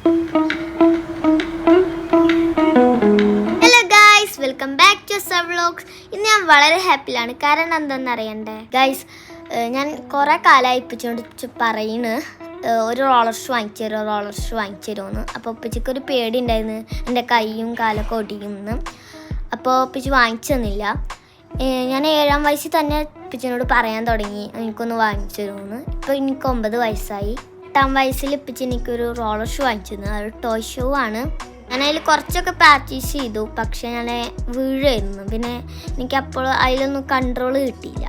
Hello guys, welcome back to vlogs. ഇന്ന് ഞാൻ വളരെ ഹാപ്പിയിലാണ്. കാരണം എന്താണെന്ന് അറിയണ്ടേ ഗൈസ്, ഞാൻ കുറേ കാലമായി ഇപ്പിച്ചുകൊണ്ട് പറയുന്നു ഒരു റോളർ ഷൂ വാങ്ങിച്ചു തരുമെന്ന്. അപ്പോൾ ഉപ്പച്ചിക്ക് ഒരു പേടി ഉണ്ടായിരുന്നു, എൻ്റെ കൈയും കാലൊക്കെ ഒടിയുമെന്ന്. അപ്പോൾ ഉപ്പച്ചി വാങ്ങിച്ചു തന്നില്ല. ഞാൻ 7ാം വയസ്സിൽ തന്നെ ഉപ്പച്ചിനോട് പറയാൻ തുടങ്ങി എനിക്കൊന്ന് വാങ്ങിച്ചു തരുമെന്ന്. ഇപ്പോൾ എനിക്ക് 9 വയസ്സായി. 8ാം വയസ്സിൽ ഉപ്പച്ചി എനിക്കൊരു റോളർ ഷൂ വാങ്ങിച്ചു തന്നു. അതൊരു ടോയ് ഷൂ ആണ്. ഞാനതിൽ കുറച്ചൊക്കെ പ്രാക്ടീസ് ചെയ്തു, പക്ഷേ ഞാൻ വീഴുമായിരുന്നു. പിന്നെ എനിക്കപ്പോൾ അതിലൊന്നും കൺട്രോൾ കിട്ടിയില്ല.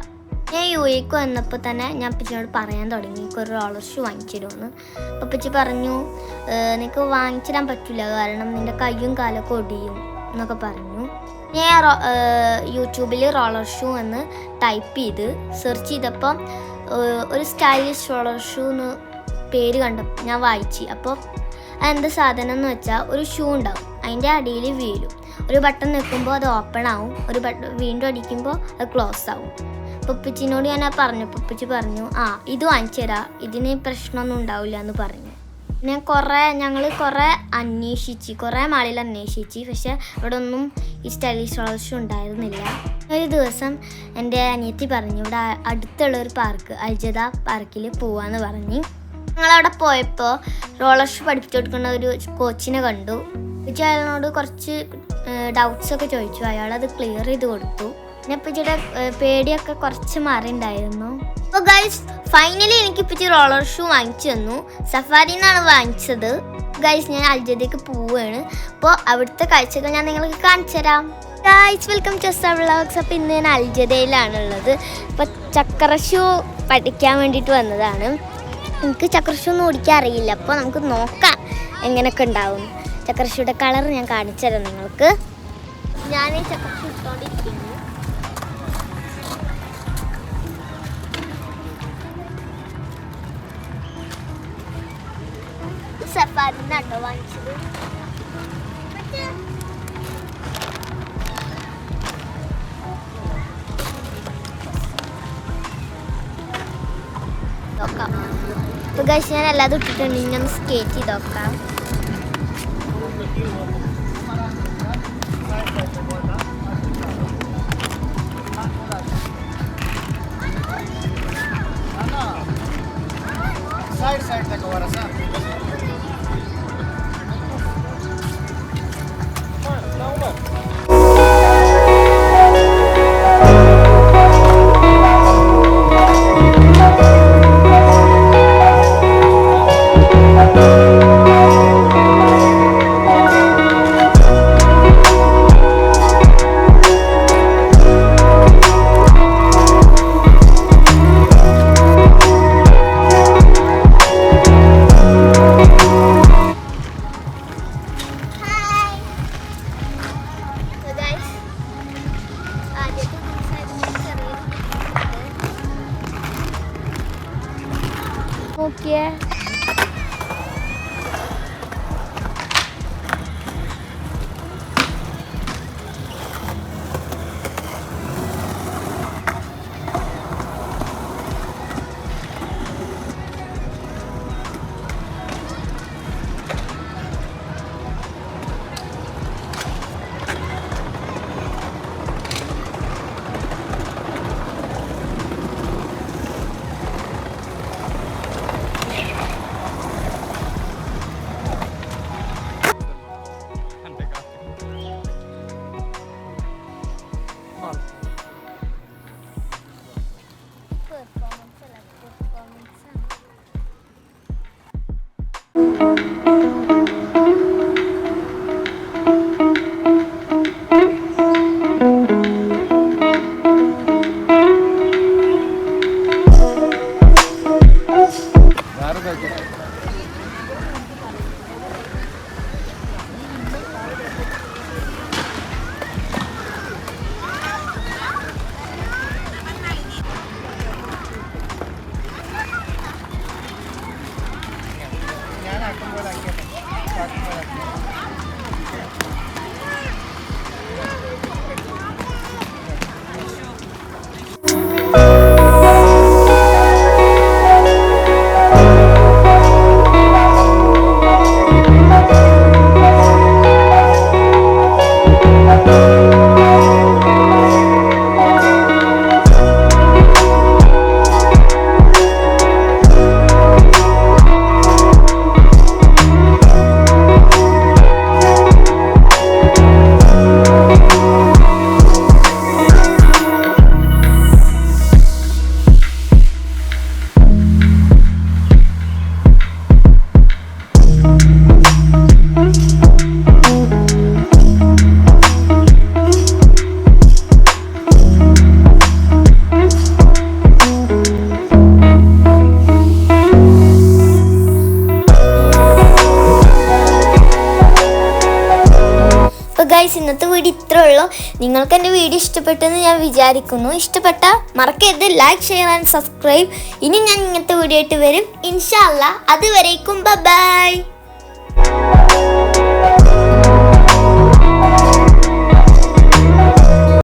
ഞാൻ യുഎക്ക് വന്നപ്പോൾ തന്നെ ഞാൻ ഉപ്പച്ചിനോട് പറയാൻ തുടങ്ങി എനിക്കൊരു റോളർ ഷൂ വാങ്ങിച്ചു തരുമെന്ന്. അപ്പോൾ ഉപ്പച്ചി പറഞ്ഞു നിനക്ക് വാങ്ങിച്ചിടാൻ പറ്റില്ല, കാരണം നിൻ്റെ കയ്യും കാലൊക്കെ ഒടിയും എന്നൊക്കെ പറഞ്ഞു. ഞാൻ യൂട്യൂബിൽ റോളർ ഷൂ എന്ന് ടൈപ്പ് ചെയ്ത് സെർച്ച് ചെയ്തപ്പോൾ ഒരു സ്റ്റൈലിഷ് റോളർ ഷൂ എന്ന് പേര് കണ്ടപ്പോൾ ഞാൻ വായിച്ചു. അപ്പോൾ അതെന്ത് സാധനം എന്ന് വെച്ചാൽ ഒരു ഷൂ ഉണ്ടാവും, അതിൻ്റെ അടിയിൽ വീഴും. ഒരു ബട്ടൺ നിൽക്കുമ്പോൾ അത് ഓപ്പൺ ആവും, ഒരു ബട്ടൺ വീണ്ടും അടിക്കുമ്പോൾ അത് ക്ലോസ് ആവും. അപ്പോൾ ഉപ്പച്ചിനോട് ഞാൻ പറഞ്ഞപ്പോൾ ഉപ്പച്ചി പറഞ്ഞു ഇത് വാങ്ങിച്ചു തരാം, ഇതിന് പ്രശ്നമൊന്നും ഉണ്ടാവില്ല എന്ന് പറഞ്ഞു. ഞങ്ങൾ കുറേ അന്വേഷിച്ച്, കുറേ മാളിൽ അന്വേഷിച്ച്, പക്ഷെ അവിടെ ഒന്നും ഈ സ്റ്റൈലിഷ് റോളർ ഷൂ ഉണ്ടായിരുന്നില്ല. ഒരു ദിവസം എൻ്റെ അനിയത്തി പറഞ്ഞു ഇവിടെ അടുത്തുള്ളൊരു പാർക്ക്, അൽജദ പാർക്കിൽ പോവാന്ന് പറഞ്ഞ്. ഞങ്ങളവിടെ പോയപ്പോൾ റോളർ ഷൂ പഠിപ്പിച്ചു കൊടുക്കുന്ന ഒരു കോച്ചിനെ കണ്ടു. ഉച്ച അയാളോട് കുറച്ച് ഡൗട്ട്സൊക്കെ ചോദിച്ചു, അയാളത് ക്ലിയർ ചെയ്ത് കൊടുത്തു. പിന്നെ ഇപ്പച്ചിയുടെ പേടിയൊക്കെ കുറച്ച് മാറിയിട്ടുണ്ടായിരുന്നു. അപ്പോൾ ഗൈസ്, ഫൈനലി എനിക്ക് ഇപ്പച്ചി റോളർ ഷൂ വാങ്ങിച്ചു തന്നു. സഫാരിയിൽ നിന്നാണ് വാങ്ങിച്ചത്. ഗൈസ്, ഞാൻ അൽജദയ്ക്ക് പോവുകയാണ്. അപ്പോൾ അവിടുത്തെ കാഴ്ചകൾ ഞാൻ നിങ്ങൾക്ക് കാണിച്ചു തരാം. Guys, welcome to vlogs. അപ്പോൾ ഇന്ന് ഞാൻ അൽജദയിലാണുള്ളത്. അപ്പോൾ ചക്ര ഷൂ പഠിക്കാൻ വേണ്ടിയിട്ട് വന്നതാണ്. എനിക്ക് ചക്രഷൂ ഒന്നും ഓടിക്കാൻ അറിയില്ല, അപ്പോൾ നമുക്ക് നോക്കാം എങ്ങനെയൊക്കെ ഉണ്ടാവും. ചക്രഷൂയുടെ കളർ ഞാൻ കാണിച്ചു തരാം നിങ്ങൾക്ക്. ഞാൻ ഈ ചക്രഷൂ ഇട്ടുകൊണ്ടിരിക്കുന്നു. സഫാരിന്നാട്ടോ വാങ്ങിച്ചത്. നോക്കാം. അപ്പോൾ ഗൈസ്, ഞാൻ എല്ലാതും ഇട്ടിട്ടുണ്ട്. ഇനി ഒന്ന് സ്കേറ്റ് ചെയ്ത് നോക്കാം. साइड तक हमारा सर നോക്കിയേ. ഗൈസ്, ഇന്നത്തെ വീഡിയോ ഇത്രേ ഉള്ളൂ. നിങ്ങൾക്ക് എൻ്റെ വീഡിയോ ഇഷ്ടപ്പെട്ടെന്ന് ഞാൻ വിചാരിക്കുന്നു. ഇഷ്ടപ്പെട്ട മറക്കരുത് ലൈക്ക്, ഷെയർ ആൻഡ് സബ്സ്ക്രൈബ്. ഇനി ഞാൻ ഇങ്ങനത്തെ വീഡിയോ ആയിട്ട് വരും ഇൻഷാ അല്ലാ. അതുവരേക്കും ബൈ.